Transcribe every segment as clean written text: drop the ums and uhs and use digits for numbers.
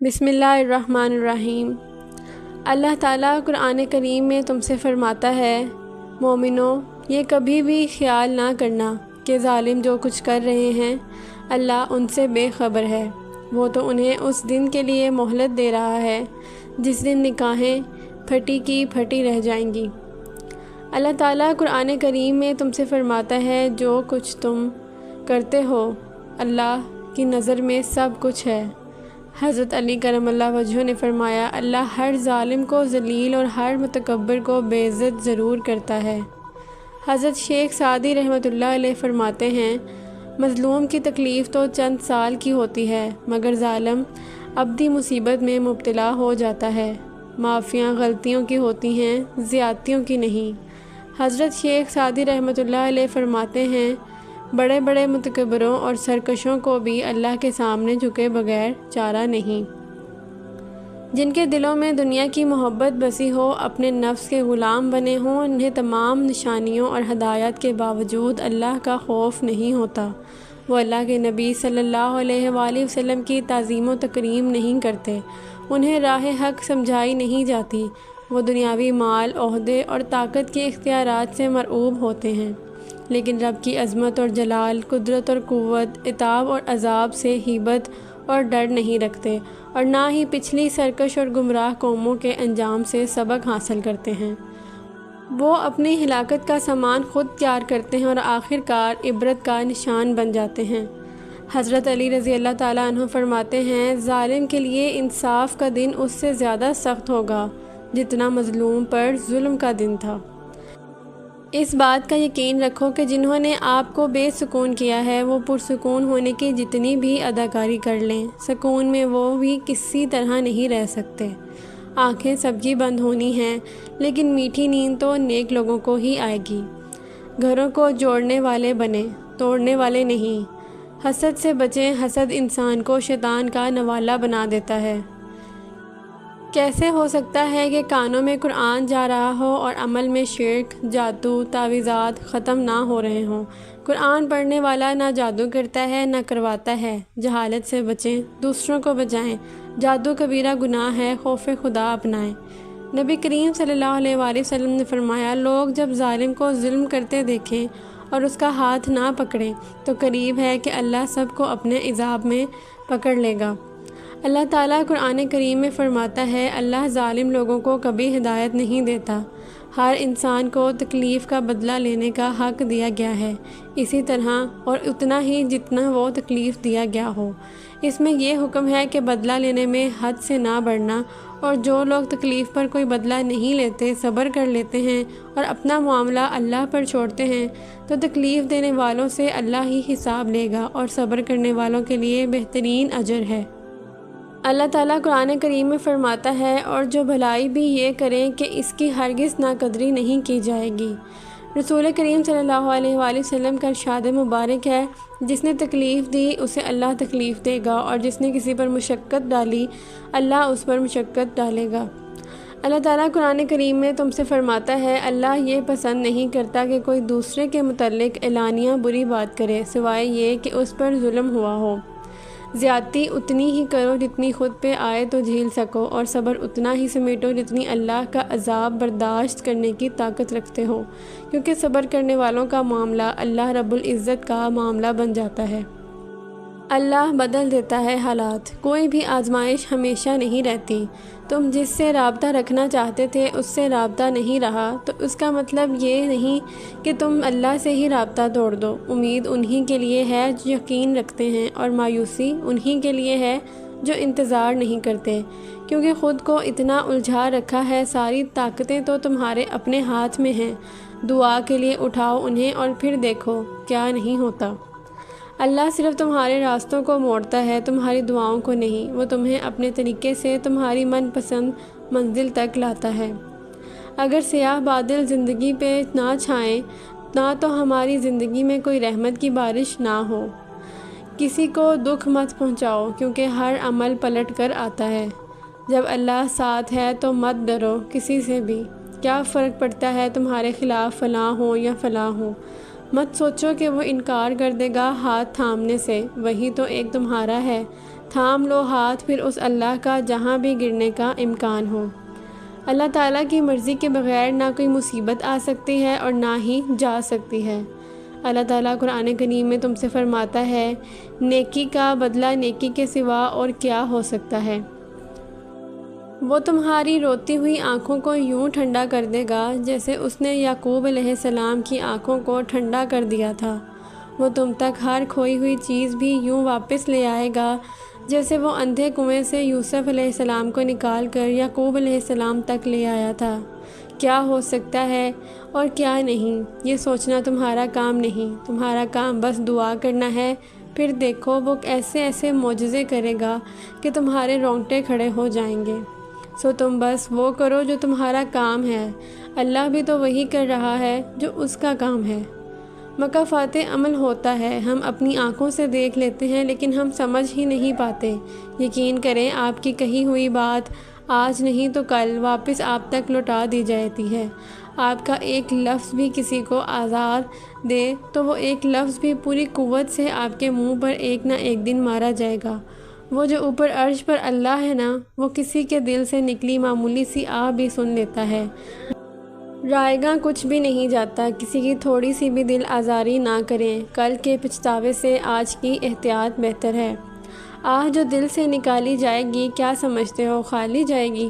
بسم اللہ الرحمن الرحیم۔ اللہ تعالیٰ قرآن کریم میں تم سے فرماتا ہے، مومنو، یہ کبھی بھی خیال نہ کرنا کہ ظالم جو کچھ کر رہے ہیں اللہ ان سے بے خبر ہے۔ وہ تو انہیں اس دن کے لیے مہلت دے رہا ہے جس دن نگاہیں پھٹی کی پھٹی رہ جائیں گی۔ اللہ تعالیٰ قرآن کریم میں تم سے فرماتا ہے، جو کچھ تم کرتے ہو اللہ کی نظر میں سب کچھ ہے۔ حضرت علی کرم اللہ وجہہ نے فرمایا، اللہ ہر ظالم کو ذلیل اور ہر متکبر کو بے عزت ضرور کرتا ہے۔ حضرت شیخ سعدی رحمۃ اللہ علیہ فرماتے ہیں، مظلوم کی تکلیف تو چند سال کی ہوتی ہے مگر ظالم ابدی مصیبت میں مبتلا ہو جاتا ہے۔ معافیاں غلطیوں کی ہوتی ہیں، زیادتیوں کی نہیں۔ حضرت شیخ سعدی رحمۃ اللہ علیہ فرماتے ہیں، بڑے بڑے متکبروں اور سرکشوں کو بھی اللہ کے سامنے جھکے بغیر چارہ نہیں۔ جن کے دلوں میں دنیا کی محبت بسی ہو، اپنے نفس کے غلام بنے ہوں، انہیں تمام نشانیوں اور ہدایات کے باوجود اللہ کا خوف نہیں ہوتا، وہ اللہ کے نبی صلی اللہ علیہ وآلہ وسلم کی تعظیم و تکریم نہیں کرتے، انہیں راہ حق سمجھائی نہیں جاتی، وہ دنیاوی مال، عہدے اور طاقت کے اختیارات سے مرعوب ہوتے ہیں، لیکن رب کی عظمت اور جلال، قدرت اور قوت، عتاب اور عذاب سے ہیبت اور ڈر نہیں رکھتے، اور نہ ہی پچھلی سرکش اور گمراہ قوموں کے انجام سے سبق حاصل کرتے ہیں۔ وہ اپنی ہلاکت کا سامان خود تیار کرتے ہیں اور آخر کار عبرت کا نشان بن جاتے ہیں۔ حضرت علی رضی اللہ تعالیٰ عنہ فرماتے ہیں، ظالم کے لیے انصاف کا دن اس سے زیادہ سخت ہوگا جتنا مظلوم پر ظلم کا دن تھا۔ اس بات کا یقین رکھو کہ جنہوں نے آپ کو بے سکون کیا ہے وہ پرسکون ہونے کی جتنی بھی اداکاری کر لیں، سکون میں وہ بھی کسی طرح نہیں رہ سکتے۔ آنکھیں سب کی بند ہونی ہیں، لیکن میٹھی نیند تو نیک لوگوں کو ہی آئے گی۔ گھروں کو جوڑنے والے بنیں، توڑنے والے نہیں۔ حسد سے بچیں، حسد انسان کو شیطان کا نوالا بنا دیتا ہے۔ کیسے ہو سکتا ہے کہ کانوں میں قرآن جا رہا ہو اور عمل میں شرک، جادو، تعویذات ختم نہ ہو رہے ہوں؟ قرآن پڑھنے والا نہ جادو کرتا ہے نہ کرواتا ہے۔ جہالت سے بچیں، دوسروں کو بچائیں۔ جادو کبیرہ گناہ ہے، خوف خدا اپنائیں۔ نبی کریم صلی اللہ علیہ وآلہ وسلم نے فرمایا، لوگ جب ظالم کو ظلم کرتے دیکھیں اور اس کا ہاتھ نہ پکڑیں تو قریب ہے کہ اللہ سب کو اپنے عذاب میں پکڑ لے گا۔ اللہ تعالیٰ قرآن کریم میں فرماتا ہے، اللہ ظالم لوگوں کو کبھی ہدایت نہیں دیتا۔ ہر انسان کو تکلیف کا بدلہ لینے کا حق دیا گیا ہے، اسی طرح اور اتنا ہی جتنا وہ تکلیف دیا گیا ہو۔ اس میں یہ حکم ہے کہ بدلہ لینے میں حد سے نہ بڑھنا، اور جو لوگ تکلیف پر کوئی بدلہ نہیں لیتے، صبر کر لیتے ہیں اور اپنا معاملہ اللہ پر چھوڑتے ہیں تو تکلیف دینے والوں سے اللہ ہی حساب لے گا، اور صبر کرنے والوں کے لیے بہترین اجر ہے۔ اللہ تعالیٰ قرآن کریم میں فرماتا ہے، اور جو بھلائی بھی یہ کریں کہ اس کی ہرگز ناقدری نہیں کی جائے گی۔ رسول کریم صلی اللہ علیہ وآلہ وسلم کا ارشاد مبارک ہے، جس نے تکلیف دی اسے اللہ تکلیف دے گا، اور جس نے کسی پر مشقت ڈالی اللہ اس پر مشقت ڈالے گا۔ اللہ تعالیٰ قرآن کریم میں تم سے فرماتا ہے، اللہ یہ پسند نہیں کرتا کہ کوئی دوسرے کے متعلق اعلانیہ بری بات کرے سوائے یہ کہ اس پر ظلم ہوا ہو۔ زیادتی اتنی ہی کرو جتنی خود پہ آئے تو جھیل سکو، اور صبر اتنا ہی سمیٹو جتنی اللہ کا عذاب برداشت کرنے کی طاقت رکھتے ہو، کیونکہ صبر کرنے والوں کا معاملہ اللہ رب العزت کا معاملہ بن جاتا ہے۔ اللہ بدل دیتا ہے حالات، کوئی بھی آزمائش ہمیشہ نہیں رہتی۔ تم جس سے رابطہ رکھنا چاہتے تھے اس سے رابطہ نہیں رہا تو اس کا مطلب یہ نہیں کہ تم اللہ سے ہی رابطہ توڑ دو۔ امید انہی کے لیے ہے جو یقین رکھتے ہیں، اور مایوسی انہی کے لیے ہے جو انتظار نہیں کرتے، کیونکہ خود کو اتنا الجھا رکھا ہے، ساری طاقتیں تو تمہارے اپنے ہاتھ میں ہیں۔ دعا کے لیے اٹھاؤ انہیں اور پھر دیکھو کیا نہیں ہوتا۔ اللہ صرف تمہارے راستوں کو موڑتا ہے، تمہاری دعاؤں کو نہیں۔ وہ تمہیں اپنے طریقے سے تمہاری من پسند منزل تک لاتا ہے۔ اگر سیاہ بادل زندگی پہ نہ چھائیں، نہ تو ہماری زندگی میں کوئی رحمت کی بارش نہ ہو۔ کسی کو دکھ مت پہنچاؤ، کیونکہ ہر عمل پلٹ کر آتا ہے۔ جب اللہ ساتھ ہے تو مت ڈرو کسی سے بھی۔ کیا فرق پڑتا ہے تمہارے خلاف فلاں ہو یا فلاں ہو؟ مت سوچو کہ وہ انکار کر دے گا ہاتھ تھامنے سے، وہی تو ایک تمہارا ہے تھام لو ہاتھ پھر اس اللہ کا جہاں بھی گرنے کا امکان ہو۔ اللہ تعالیٰ کی مرضی کے بغیر نہ کوئی مصیبت آ سکتی ہے اور نہ ہی جا سکتی ہے۔ اللہ تعالیٰ قرآن کریم میں تم سے فرماتا ہے، نیکی کا بدلہ نیکی کے سوا اور کیا ہو سکتا ہے؟ وہ تمہاری روتی ہوئی آنکھوں کو یوں ٹھنڈا کر دے گا جیسے اس نے یعقوب علیہ السلام کی آنکھوں کو ٹھنڈا کر دیا تھا۔ وہ تم تک ہر کھوئی ہوئی چیز بھی یوں واپس لے آئے گا جیسے وہ اندھے کنویں سے یوسف علیہ السلام کو نکال کر یعقوب علیہ السلام تک لے آیا تھا۔ کیا ہو سکتا ہے اور کیا نہیں، یہ سوچنا تمہارا کام نہیں، تمہارا کام بس دعا کرنا ہے۔ پھر دیکھو وہ ایسے ایسے معجزے کرے گا کہ تمہارے رونگٹے کھڑے ہو جائیں گے۔ سو تم بس وہ کرو جو تمہارا کام ہے، اللہ بھی تو وہی کر رہا ہے جو اس کا کام ہے۔ مکافات عمل ہوتا ہے، ہم اپنی آنکھوں سے دیکھ لیتے ہیں لیکن ہم سمجھ ہی نہیں پاتے۔ یقین کریں آپ کی کہی ہوئی بات آج نہیں تو کل واپس آپ تک لوٹا دی جاتی ہے۔ آپ کا ایک لفظ بھی کسی کو آزار دے تو وہ ایک لفظ بھی پوری قوت سے آپ کے منہ پر ایک نہ ایک دن مارا جائے گا۔ وہ جو اوپر عرش پر اللہ ہے نا، وہ کسی کے دل سے نکلی معمولی سی آہ بھی سن لیتا ہے۔ رائیگاں کچھ بھی نہیں جاتا، کسی کی تھوڑی سی بھی دل آزاری نہ کریں، کل کے پچھتاوے سے آج کی احتیاط بہتر ہے۔ آہ جو دل سے نکالی جائے گی کیا سمجھتے ہو خالی جائے گی؟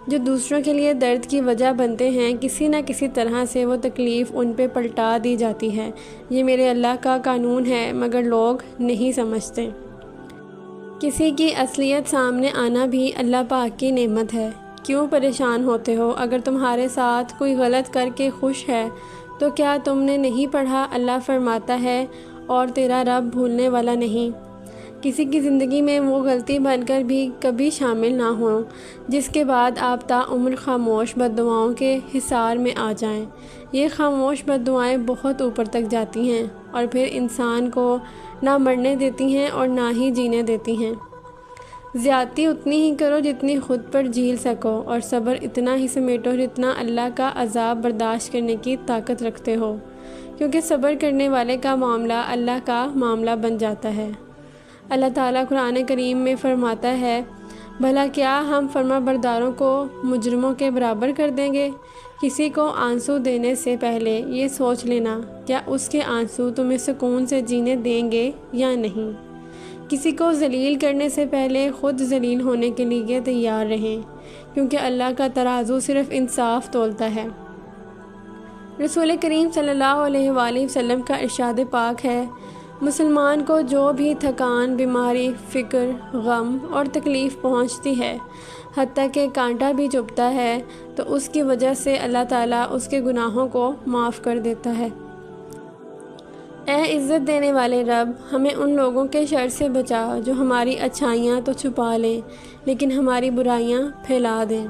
جو دوسروں کے لیے درد کی وجہ بنتے ہیں کسی نہ کسی طرح سے وہ تکلیف ان پہ پلٹا دی جاتی ہے۔ یہ میرے اللہ کا قانون ہے مگر لوگ نہیں سمجھتے۔ کسی کی اصلیت سامنے آنا بھی اللہ پاک کی نعمت ہے۔ کیوں پریشان ہوتے ہو؟ اگر تمہارے ساتھ کوئی غلط کر کے خوش ہے تو کیا تم نے نہیں پڑھا؟ اللہ فرماتا ہے اور تیرا رب بھولنے والا نہیں۔ کسی کی زندگی میں وہ غلطی بن کر بھی کبھی شامل نہ ہوں جس کے بعد آپ تعمر خاموش بددعاؤں کے حصار میں آ جائیں۔ یہ خاموش بددعائیں بہت اوپر تک جاتی ہیں اور پھر انسان کو نہ مرنے دیتی ہیں اور نہ ہی جینے دیتی ہیں۔ زیادتی اتنی ہی کرو جتنی خود پر جھیل سکو، اور صبر اتنا ہی سمیٹو جتنا اللہ کا عذاب برداشت کرنے کی طاقت رکھتے ہو، کیونکہ صبر کرنے والے کا معاملہ اللہ کا معاملہ بن جاتا ہے۔ اللہ تعالیٰ قرآن کریم میں فرماتا ہے، بھلا کیا ہم فرما برداروں کو مجرموں کے برابر کر دیں گے؟ کسی کو آنسو دینے سے پہلے یہ سوچ لینا کیا اس کے آنسو تمہیں سکون سے جینے دیں گے یا نہیں۔ کسی کو ذلیل کرنے سے پہلے خود ذلیل ہونے کے لیے تیار رہیں، کیونکہ اللہ کا ترازو صرف انصاف تولتا ہے۔ رسول کریم صلی اللہ علیہ وآلہ وسلم کا ارشاد پاک ہے، مسلمان کو جو بھی تھکان، بیماری، فکر، غم اور تکلیف پہنچتی ہے، حتیٰ کہ کانٹا بھی چبھتا ہے، تو اس کی وجہ سے اللہ تعالیٰ اس کے گناہوں کو معاف کر دیتا ہے۔ اے عزت دینے والے رب، ہمیں ان لوگوں کے شر سے بچا جو ہماری اچھائیاں تو چھپا لیں لیکن ہماری برائیاں پھیلا دیں۔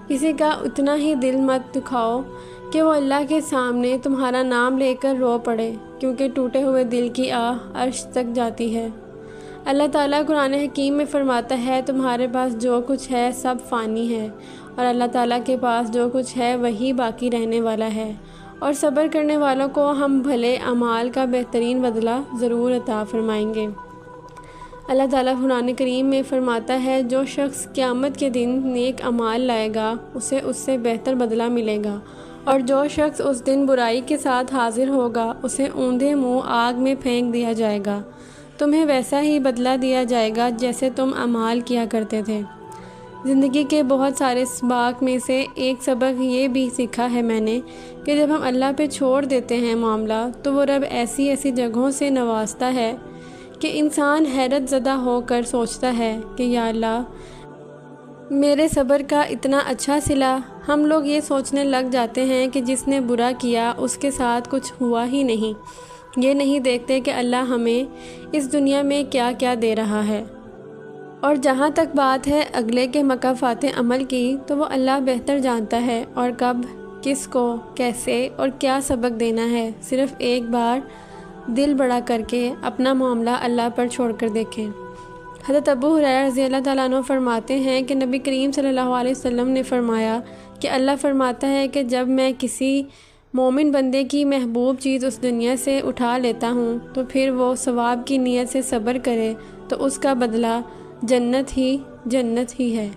کسی کا اتنا ہی دل مت دکھاؤ کہ وہ اللہ کے سامنے تمہارا نام لے کر رو پڑے، کیونکہ ٹوٹے ہوئے دل کی آہ عرش تک جاتی ہے۔ اللہ تعالیٰ قرآن حکیم میں فرماتا ہے، تمہارے پاس جو کچھ ہے سب فانی ہے، اور اللہ تعالیٰ کے پاس جو کچھ ہے وہی باقی رہنے والا ہے، اور صبر کرنے والوں کو ہم بھلے اعمال کا بہترین بدلہ ضرور عطا فرمائیں گے۔ اللہ تعالیٰ قرآن کریم میں فرماتا ہے، جو شخص قیامت کے دن نیک اعمال لائے گا اسے اس سے بہتر بدلہ ملے گا، اور جو شخص اس دن برائی کے ساتھ حاضر ہوگا اسے اوندھے منہ آگ میں پھینک دیا جائے گا۔ تمہیں ویسا ہی بدلہ دیا جائے گا جیسے تم اعمال کیا کرتے تھے۔ زندگی کے بہت سارے اسباق میں سے ایک سبق یہ بھی سیکھا ہے میں نے کہ جب ہم اللہ پہ چھوڑ دیتے ہیں معاملہ تو وہ رب ایسی ایسی جگہوں سے نوازتا ہے کہ انسان حیرت زدہ ہو کر سوچتا ہے کہ یا اللہ، میرے صبر کا اتنا اچھا صلہ۔ ہم لوگ یہ سوچنے لگ جاتے ہیں کہ جس نے برا کیا اس کے ساتھ کچھ ہوا ہی نہیں، یہ نہیں دیکھتے کہ اللہ ہمیں اس دنیا میں کیا کیا دے رہا ہے۔ اور جہاں تک بات ہے اگلے کے مکافات عمل کی، تو وہ اللہ بہتر جانتا ہے، اور کب، کس کو، کیسے اور کیا سبق دینا ہے۔ صرف ایک بار دل بڑا کر کے اپنا معاملہ اللہ پر چھوڑ کر دیکھیں۔ حضرت ابو ہریرہ رضی اللہ تعالیٰ عنہ فرماتے ہیں کہ نبی کریم صلی اللہ علیہ وسلم نے فرمایا کہ اللہ فرماتا ہے کہ جب میں کسی مومن بندے کی محبوب چیز اس دنیا سے اٹھا لیتا ہوں تو پھر وہ ثواب کی نیت سے صبر کرے تو اس کا بدلہ جنت ہی ہے۔